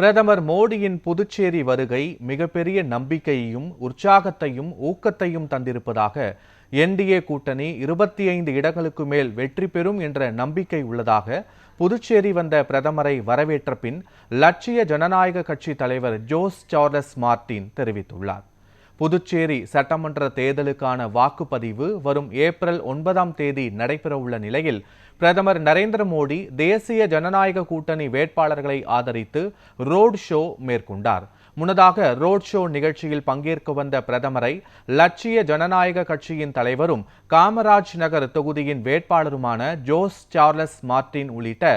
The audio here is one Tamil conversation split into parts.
பிரதமர் மோடியின் புதுச்சேரி வருகை மிகப்பெரிய நம்பிக்கையையும் உற்சாகத்தையும் ஊக்கத்தையும் தந்திருப்பதாக என்டிஏ கூட்டணி 25 இடங்களுக்கு மேல் வெற்றி பெறும் என்ற நம்பிக்கை உள்ளதாக புதுச்சேரி வந்த பிரதமரை வரவேற்ற பின் லட்சிய ஜனநாயக கட்சி தலைவர் ஜோஸ் சார்லஸ் மார்டின் தெரிவித்துள்ளார். புதுச்சேரி சட்டமன்ற தேர்தலுக்கான வாக்குப்பதிவு வரும் ஏப்ரல் 9ஆம் தேதி நடைபெறவுள்ள நிலையில் பிரதமர் நரேந்திர மோடி தேசிய ஜனநாயக கூட்டணி வேட்பாளர்களை ஆதரித்து ரோட் ஷோ மேற்கொண்டார். முன்னதாக ரோட் ஷோ நிகழ்ச்சியில் பங்கேற்க வந்த பிரதமரை லட்சிய ஜனநாயக கட்சியின் தலைவரும் காமராஜ் நகர் தொகுதியின் வேட்பாளருமான ஜோஸ் சார்லஸ் மார்டின் உள்ளிட்ட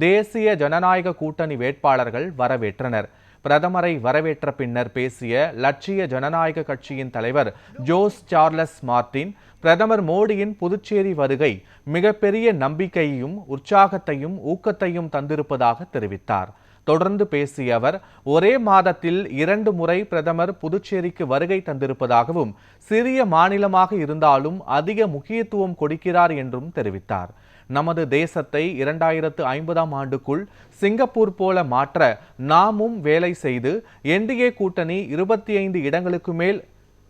தேசிய ஜனநாயக கூட்டணி வேட்பாளர்கள் வரவேற்றனர். பிரதமரை வரவேற்ற பின்னர் பேசிய லட்சிய ஜனநாயக கட்சியின் தலைவர் ஜோஸ் சார்லஸ் மார்டின், பிரதமர் மோடியின் புதுச்சேரி வருகை மிகப்பெரிய நம்பிக்கையையும் உற்சாகத்தையும் ஊக்கத்தையும் தந்திருப்பதாக தெரிவித்தார். தொடர்ந்து பேசிய அவர், ஒரே மாதத்தில் 2 முறை பிரதமர் புதுச்சேரிக்கு வருகை தந்திருப்பதாகவும் சிறிய மாநிலமாக இருந்தாலும் அதிக முக்கியத்துவம் கொடுக்கிறார் என்றும் தெரிவித்தார். நமது தேசத்தை 2050ஆம் ஆண்டுக்குள் சிங்கப்பூர் போல மாற்ற நாமும் வேலை செய்து என்டிஏ கூட்டணி 25 இடங்களுக்கு மேல்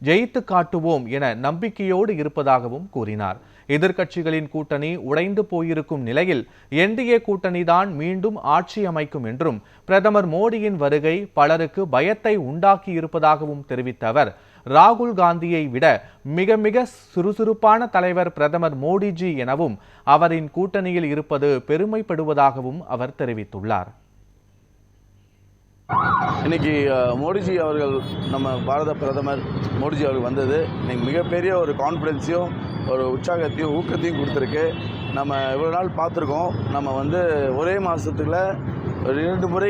ஜெயித்து காட்டுவோம் என நம்பிக்கையோடு இருப்பதாகவும் கூறினார். எதிர்க்கட்சிகளின் கூட்டணி உடைந்து போயிருக்கும் நிலையில் என்டிஏ கூட்டணிதான் மீண்டும் ஆட்சி அமைக்கும் என்றும் பிரதமர் மோடியின் வருகை பலருக்கு பயத்தை உண்டாக்கி இருப்பதாகவும் தெரிவித்த அவர், ராகுல் காந்தியை விட மிக மிக சுறுசுறுப்பான தலைவர் பிரதமர் மோடிஜி எனவும் அவரின் கூட்டணியில் இருப்பது பெருமைப்படுவதாகவும் அவர் தெரிவித்துள்ளார். இன்னைக்கு மோடிஜி அவர்கள், நம்ம பாரத பிரதமர் மோடிஜி அவர்கள் வந்தது இன்னைக்கு மிகப்பெரிய ஒரு கான்ஃபிடென்ஸையும் ஒரு உற்சாகத்தையும் ஊக்கத்தையும் கொடுத்துருக்கு. நம்ம இவ்வளோ நாள் பார்த்துருக்கோம், நம்ம ஒரே மாதத்துக்குள்ள 2 முறை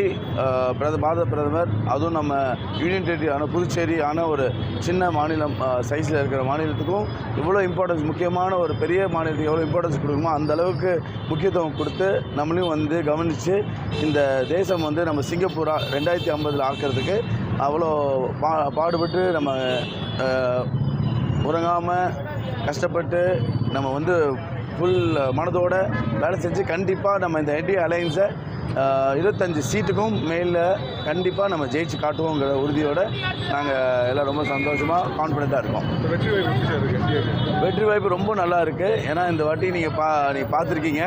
பாரத பிரதமர், அதுவும் நம்ம யூனியன் டெரிட்டரியான புதுச்சேரி ஆன ஒரு சின்ன மாநிலம் சைஸில் இருக்கிற மாநிலத்துக்கும் இவ்வளோ இம்பார்ட்டன்ஸ், முக்கியமான ஒரு பெரிய மாநிலத்துக்கு எவ்வளோ இம்பார்ட்டன்ஸ் கொடுக்குமோ அந்த அளவுக்கு முக்கியத்துவம் கொடுத்து நம்மளையும் கவனித்து இந்த தேசம் நம்ம சிங்கப்பூரா 2050 ஆக்கிறதுக்கு அவ்வளோ பாடுபட்டு நம்ம உறங்காமல் கஷ்டப்பட்டு நம்ம ஃபுல் மனதோடு வேலை செஞ்சு கண்டிப்பாக நம்ம இந்த என்டிஏ அலையன்ஸை 25 சீட்டுக்கும் மேலே கண்டிப்பாக நம்ம ஜெயிச்சு காட்டுவோங்கிற உறுதியோடு நாங்கள் எல்லாம் ரொம்ப சந்தோஷமாக கான்ஃபிடென்ட்டாக இருக்கோம். வெற்றி வாய்ப்பு ரொம்ப நல்லா இருக்குது. ஏன்னா இந்த வாட்டி நீங்கள் பார்த்துருக்கீங்க,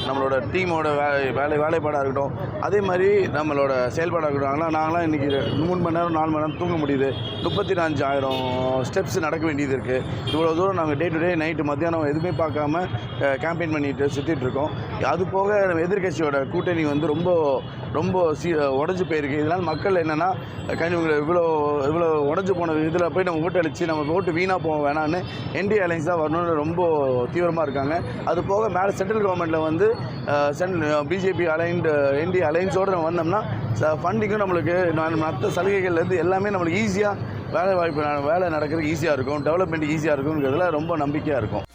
நம்மளோட டீமோட வேலைப்பாடாக இருக்கட்டும், அதே மாதிரி நம்மளோட செயல்பாடாக இருக்கட்டும். நாங்களாம் இன்றைக்கி 3 மணி நேரம் 4 மணி நேரம் தூங்க முடியுது. 35,000 ஸ்டெப்ஸ் நடக்க வேண்டியது இருக்குது. இவ்வளோ தூரம் நாங்கள் டே டு டே நைட்டு மத்தியானம் எதுவுமே பார்க்காம கேம்பெயின் பண்ணிட்டு சுற்றிட்டு இருக்கோம். அது போக நம்ம எதிர்கட்சியோட கூட்டணி ரொம்ப ரொம்ப உடஞ்சி போயிருக்கு. இதனால் மக்கள் என்னென்னா இவ்வளோ உடஞ்சி போன இதில் போய் நம்ம ஓட்டு அடித்து நம்ம ஓட்டு வீணாக போக வேணான்னு என்டிஏ அலைன்ஸ் தான் வரணும்னு ரொம்ப தீவிரமாக இருக்காங்க. அது போக மேலே சென்ட்ரல் கவர்மெண்ட்டில் பிஜேபி என்டிஏ அலைன்ஸோடு நம்ம வந்தோம்னா ஃபண்டிங்கும் நம்மளுக்கு மற்ற சலுகைகள்லேருந்து எல்லாமே நம்மளுக்கு ஈஸியாக வேலை நடக்கிறதுக்கு ஈஸியாக இருக்கும், டெவலப்மெண்ட் ஈஸியாக இருக்குங்கிறதுல ரொம்ப நம்பிக்கையாக இருக்கும்.